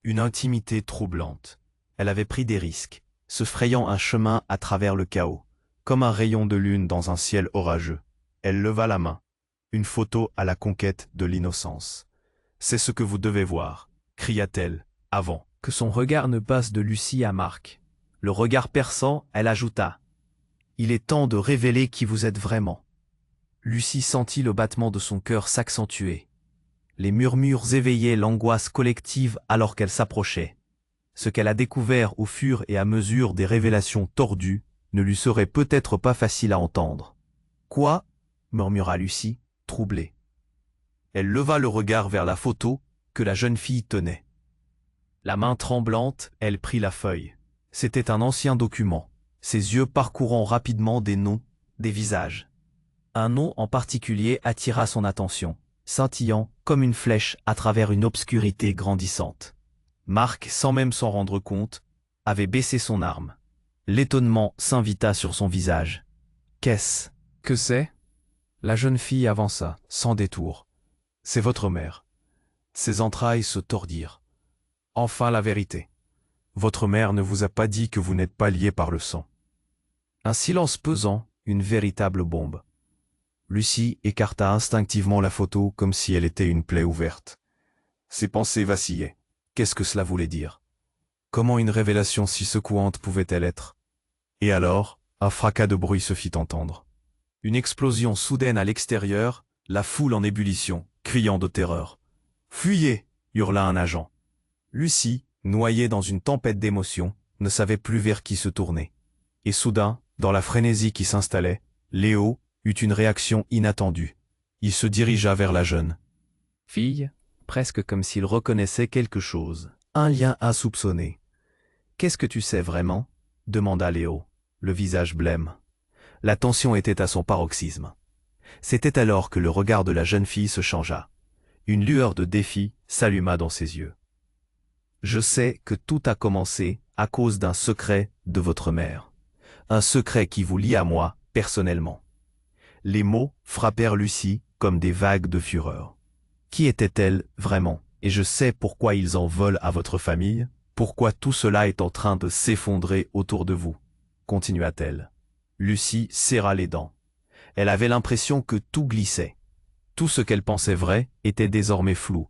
une intimité troublante. Elle avait pris des risques, se frayant un chemin à travers le chaos, comme un rayon de lune dans un ciel orageux. Elle leva la main, une photo à la conquête de l'innocence. « C'est ce que vous devez voir », cria-t-elle, avant que son regard ne passe de Lucie à Marc. Le regard perçant, elle ajouta « Il est temps de révéler qui vous êtes vraiment. » Lucie sentit le battement de son cœur s'accentuer. Les murmures éveillaient l'angoisse collective alors qu'elle s'approchait. Ce qu'elle a découvert au fur et à mesure des révélations tordues ne lui serait peut-être pas facile à entendre. « Quoi ?» murmura Lucie, troublée. Elle leva le regard vers la photo que la jeune fille tenait. La main tremblante, elle prit la feuille. C'était un ancien document, ses yeux parcourant rapidement des noms, des visages. Un nom en particulier attira son attention, scintillant comme une flèche à travers une obscurité grandissante. Marc, sans même s'en rendre compte, avait baissé son arme. L'étonnement s'invita sur son visage. « Qu'est-ce que c'est ?» La jeune fille avança, sans détour. « C'est votre mère. » Ses entrailles se tordirent. Enfin la vérité. Votre mère ne vous a pas dit que vous n'êtes pas liés par le sang. Un silence pesant, une véritable bombe. Lucie écarta instinctivement la photo comme si elle était une plaie ouverte. Ses pensées vacillaient. Qu'est-ce que cela voulait dire? Comment une révélation si secouante pouvait-elle être? Et alors, un fracas de bruit se fit entendre. Une explosion soudaine à l'extérieur, la foule en ébullition, criant de terreur. « Fuyez !» hurla un agent. Lucie, noyée dans une tempête d'émotions, ne savait plus vers qui se tourner. Et soudain, dans la frénésie qui s'installait, Léo eut une réaction inattendue. Il se dirigea vers la jeune fille, presque comme s'il reconnaissait quelque chose, un lien insoupçonné. « Qu'est-ce que tu sais vraiment ?» demanda Léo, le visage blême. La tension était à son paroxysme. C'était alors que le regard de la jeune fille se changea. Une lueur de défi s'alluma dans ses yeux. « Je sais que tout a commencé à cause d'un secret de votre mère. Un secret qui vous lie à moi, personnellement. » Les mots frappèrent Lucie comme des vagues de fureur. Qui était-elle vraiment? Et je sais pourquoi ils en veulent à votre famille, pourquoi tout cela est en train de s'effondrer autour de vous, continua-t-elle. Lucie serra les dents. Elle avait l'impression que tout glissait. Tout ce qu'elle pensait vrai était désormais flou.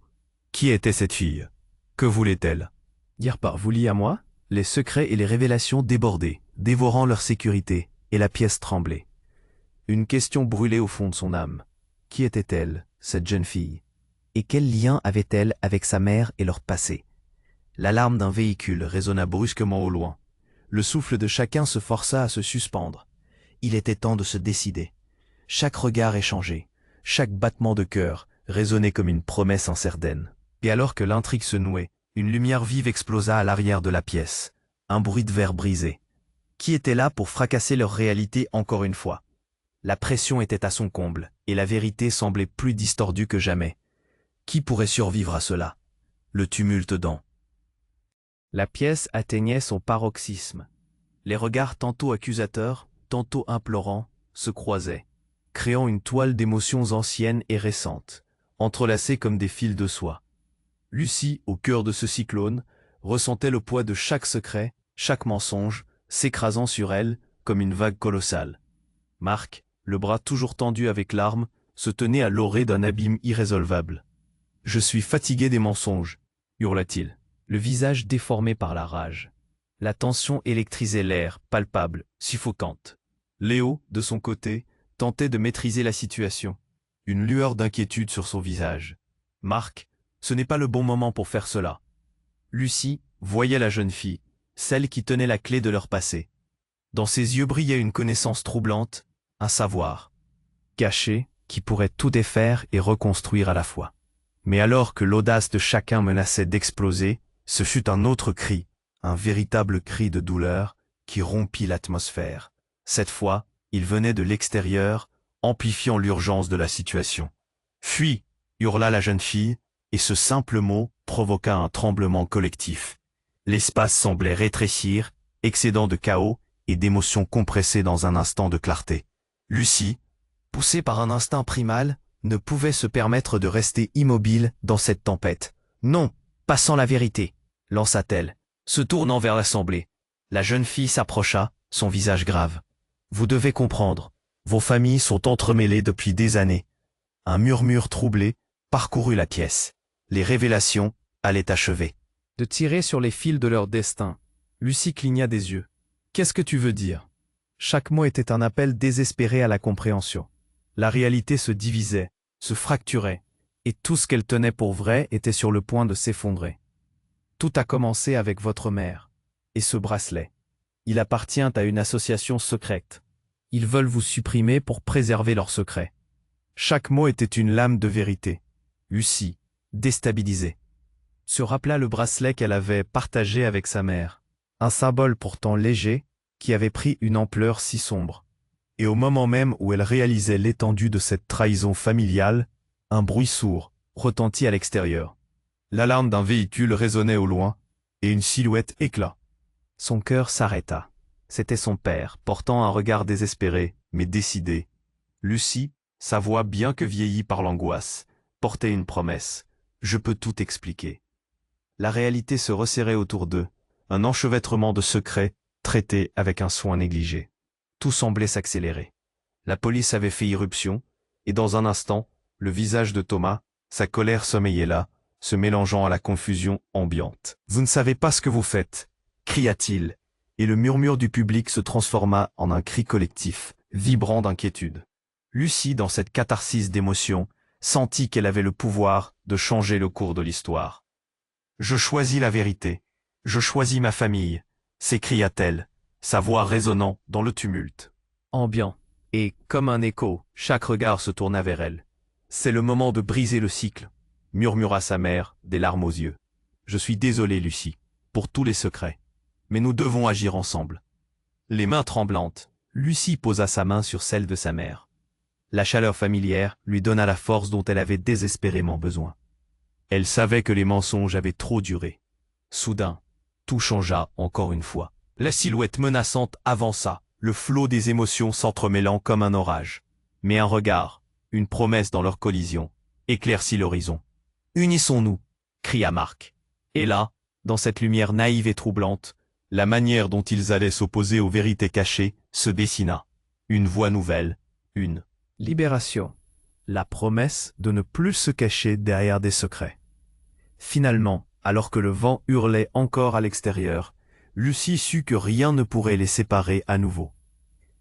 Qui était cette fille? Que voulait-elle? Dire par vous liez à moi? Les secrets et les révélations débordaient, dévorant leur sécurité, et la pièce tremblait. Une question brûlait au fond de son âme. Qui était-elle, cette jeune fille? Et quel lien avait-elle avec sa mère et leur passé? L'alarme d'un véhicule résonna brusquement au loin. Le souffle de chacun se força à se suspendre. Il était temps de se décider. Chaque regard échangé, chaque battement de cœur résonnait comme une promesse incertaine. Et alors que l'intrigue se nouait, une lumière vive explosa à l'arrière de la pièce. Un bruit de verre brisé. Qui était là pour fracasser leur réalité encore une fois? La pression était à son comble, et la vérité semblait plus distordue que jamais. Qui pourrait survivre à cela? Le tumulte dans la pièce atteignait son paroxysme. Les regards tantôt accusateurs, tantôt implorants, se croisaient, créant une toile d'émotions anciennes et récentes, entrelacées comme des fils de soie. Lucie, au cœur de ce cyclone, ressentait le poids de chaque secret, chaque mensonge, s'écrasant sur elle comme une vague colossale. Marc, le bras toujours tendu avec larmes, se tenait à l'orée d'un abîme irrésolvable. « Je suis fatigué des mensonges », hurla-t-il, le visage déformé par la rage. La tension électrisait l'air, palpable, suffocante. Léo, de son côté, tentait de maîtriser la situation, une lueur d'inquiétude sur son visage. Marc, ce n'est pas le bon moment pour faire cela. Lucie voyait la jeune fille, celle qui tenait la clé de leur passé. Dans ses yeux brillait une connaissance troublante, un savoir caché qui pourrait tout défaire et reconstruire à la fois. Mais alors que l'audace de chacun menaçait d'exploser, ce fut un autre cri, un véritable cri de douleur, qui rompit l'atmosphère. Cette fois, il venait de l'extérieur, amplifiant l'urgence de la situation. « Fuis !» hurla la jeune fille, et ce simple mot provoqua un tremblement collectif. L'espace semblait rétrécir, excédant de chaos et d'émotions compressées dans un instant de clarté. Lucie, poussée par un instinct primal, ne pouvait se permettre de rester immobile dans cette tempête. « Non, pas sans la vérité !» lança-t-elle, se tournant vers l'assemblée. La jeune fille s'approcha, son visage grave. « Vous devez comprendre, vos familles sont entremêlées depuis des années. » Un murmure troublé parcourut la pièce. Les révélations allaient achever de tirer sur les fils de leur destin. Lucie cligna des yeux. « Qu'est-ce que tu veux dire ?» Chaque mot était un appel désespéré à la compréhension. La réalité se divisait, se fracturait, et tout ce qu'elle tenait pour vrai était sur le point de s'effondrer. Tout a commencé avec votre mère. Et ce bracelet. Il appartient à une association secrète. Ils veulent vous supprimer pour préserver leur secret. Chaque mot était une lame de vérité. Lucie, déstabilisée, se rappela le bracelet qu'elle avait partagé avec sa mère. Un symbole pourtant léger, qui avait pris une ampleur si sombre. Et au moment même où elle réalisait l'étendue de cette trahison familiale, un bruit sourd retentit à l'extérieur. L'alarme d'un véhicule résonnait au loin, et une silhouette éclata. Son cœur s'arrêta. C'était son père, portant un regard désespéré, mais décidé. Lucie, sa voix bien que vieillie par l'angoisse, portait une promesse. « Je peux tout expliquer. » La réalité se resserrait autour d'eux, un enchevêtrement de secrets, traités avec un soin négligé. Tout semblait s'accélérer. La police avait fait irruption, et dans un instant, le visage de Thomas, sa colère sommeillait là, se mélangeant à la confusion ambiante. « Vous ne savez pas ce que vous faites !» cria-t-il, et le murmure du public se transforma en un cri collectif, vibrant d'inquiétude. Lucie, dans cette catharsis d'émotion, sentit qu'elle avait le pouvoir de changer le cours de l'histoire. « Je choisis la vérité. Je choisis ma famille !» s'écria-t-elle, sa voix résonnant dans le tumulte. Ambiant, et, comme un écho, chaque regard se tourna vers elle. « C'est le moment de briser le cycle !» murmura sa mère, des larmes aux yeux. « Je suis désolé, Lucie, pour tous les secrets. Mais nous devons agir ensemble. » Les mains tremblantes, Lucie posa sa main sur celle de sa mère. La chaleur familière lui donna la force dont elle avait désespérément besoin. Elle savait que les mensonges avaient trop duré. Soudain, tout changea encore une fois. La silhouette menaçante avança, le flot des émotions s'entremêlant comme un orage. Mais un regard, une promesse dans leur collision, éclaircit l'horizon. « Unissons-nous !» cria Marc. Et là, dans cette lumière naïve et troublante, la manière dont ils allaient s'opposer aux vérités cachées se dessina. Une voie nouvelle, une libération. La promesse de ne plus se cacher derrière des secrets. Finalement, alors que le vent hurlait encore à l'extérieur, Lucie sut que rien ne pourrait les séparer à nouveau.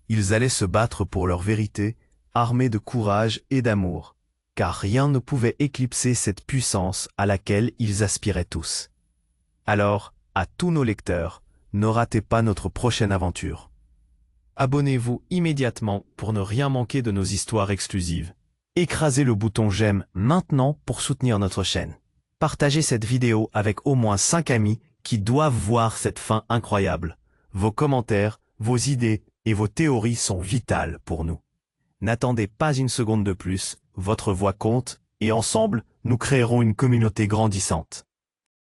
Ils allaient se battre pour leur vérité, armés de courage et d'amour, car rien ne pouvait éclipser cette puissance à laquelle ils aspiraient tous. Alors, à tous nos lecteurs, ne ratez pas notre prochaine aventure. Abonnez-vous immédiatement pour ne rien manquer de nos histoires exclusives. Écrasez le bouton j'aime maintenant pour soutenir notre chaîne. Partagez cette vidéo avec au moins 5 amis qui doivent voir cette fin incroyable. Vos commentaires, vos idées et vos théories sont vitales pour nous. N'attendez pas une seconde de plus, votre voix compte, et ensemble, nous créerons une communauté grandissante.